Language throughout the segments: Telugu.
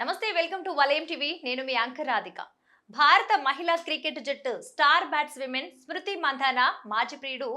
నమస్తే, వెల్కమ్ టు వలయం టీవీ. నేను మీ యాంకర్ రాధిక. భారత మహిళా క్రికెట్ జట్టు స్టార్ బ్యాట్స్మెన్ స్మృతి మంధాన మాజీ ప్రియుడు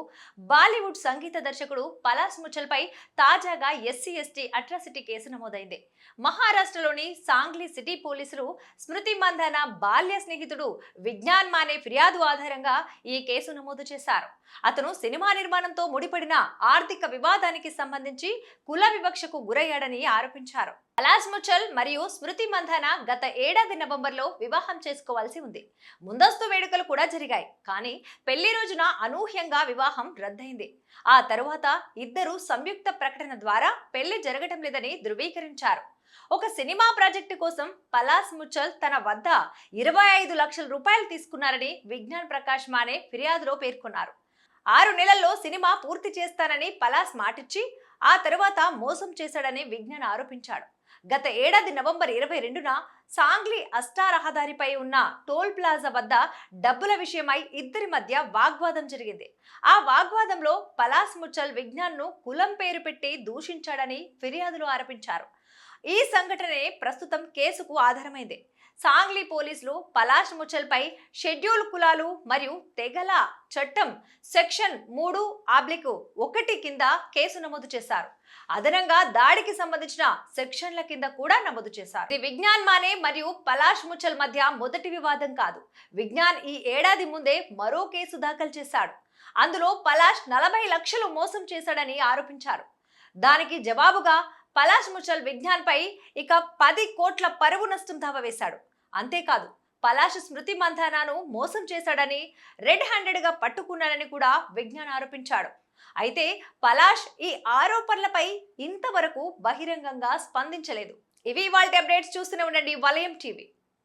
బాలీవుడ్ సంగీత దర్శకుడు పలాస్ ముచ్చల్పై తాజాగా ఎస్సీ/ఎస్టీ అట్రాసిటీ కేసు నమోదైంది. మహారాష్ట్రలోని సాంగ్లీ సిటీ పోలీసులు స్మృతి మంధాన బాల్య స్నేహితుడు విజ్ఞాన్ మానే ఫిర్యాదు ఆధారంగా ఈ కేసు నమోదు చేశారు. అతను సినిమా నిర్మాణంతో ముడిపడిన ఆర్థిక వివాదానికి సంబంధించి కుల వివక్షకు గురయ్యాడని ఆరోపించారు. పలాస్ ముచ్చల్ మరియు స్మృతి మంధాన గత ఏడాది నవంబర్లో వివాహం చేసుకోవాల్సి ఉంది. ముందస్తు వేడుకలు కూడా జరిగాయి. కానీ పెళ్లి రోజున అనూహ్యంగా వివాహం రద్దయింది. ఆ తరువాత ఇద్దరు సంయుక్త ప్రకటన ద్వారా పెళ్లి జరగటం లేదని ధృవీకరించారు. ఒక సినిమా ప్రాజెక్టు కోసం పలాస్ ముచ్చల్ తన వద్ద 25 లక్షల రూపాయలు తీసుకున్నారని విజ్ఞాన్ ప్రకాష్ మానే ఫిర్యాదులో పేర్కొన్నారు. 6 నెలల్లో సినిమా పూర్తి చేస్తానని పలాస్ మాటిచ్చి ఆ తరువాత మోసం చేశాడని విజ్ఞాన్ ఆరోపించాడు. గత ఏడాది నవంబర్ 22న సాంగ్లీ అష్టా రహదారిపై ఉన్న టోల్ ప్లాజా వద్ద డబ్బుల విషయమై ఇద్దరి మధ్య వాగ్వాదం జరిగింది. ఆ వాగ్వాదంలో పలాస్ ముచ్చల్ విజ్ఞాన్ను కులం పేరు పెట్టి దూషించాడని ఫిర్యాదులో ఆరోపించారు. ఈ సంఘటనే ప్రస్తుతం కేసుకు ఆధారమైంది. సాంగ్లీ పోలీసులు పలాస్ ముచ్చల్పై షెడ్యూల్ కులాలు మరియు తెగల చట్టం సెక్షన్ 3/1 కింద కేసు నమోదు చేశారు. అదనంగా దాడికి సంబంధించిన సెక్షన్ల కింద కూడా నమోదు చేశారు. ఇది విజ్ఞాన్ మానే మరియు పలాస్ ముచ్చల్ మధ్య మొదటి వివాదం కాదు. విజ్ఞాన్ ఈ ఏడాది ముందే మరో కేసు దాఖలు చేశాడు. అందులో పలాస్ 40 లక్షలు మోసం చేశాడని ఆరోపించారు. దానికి జవాబుగా పలాస్ ముచ్చల్ విజ్ఞాన్ పై ఇక 10 కోట్ల పరువు నష్టం దావా వేశాడు. అంతేకాదు, పలాస్ స్మృతి మంధానాను మోసం చేశాడని, రెడ్ హ్యాండెడ్ గా పట్టుకున్నాడని కూడా విజ్ఞాన్ ఆరోపించాడు. అయితే పలాస్ ఈ ఆరోపణలపై ఇంతవరకు బహిరంగంగా స్పందించలేదు. ఇవి ఇవాల్టి అప్డేట్స్. చూస్తూనే ఉండండి వలయం టీవీ.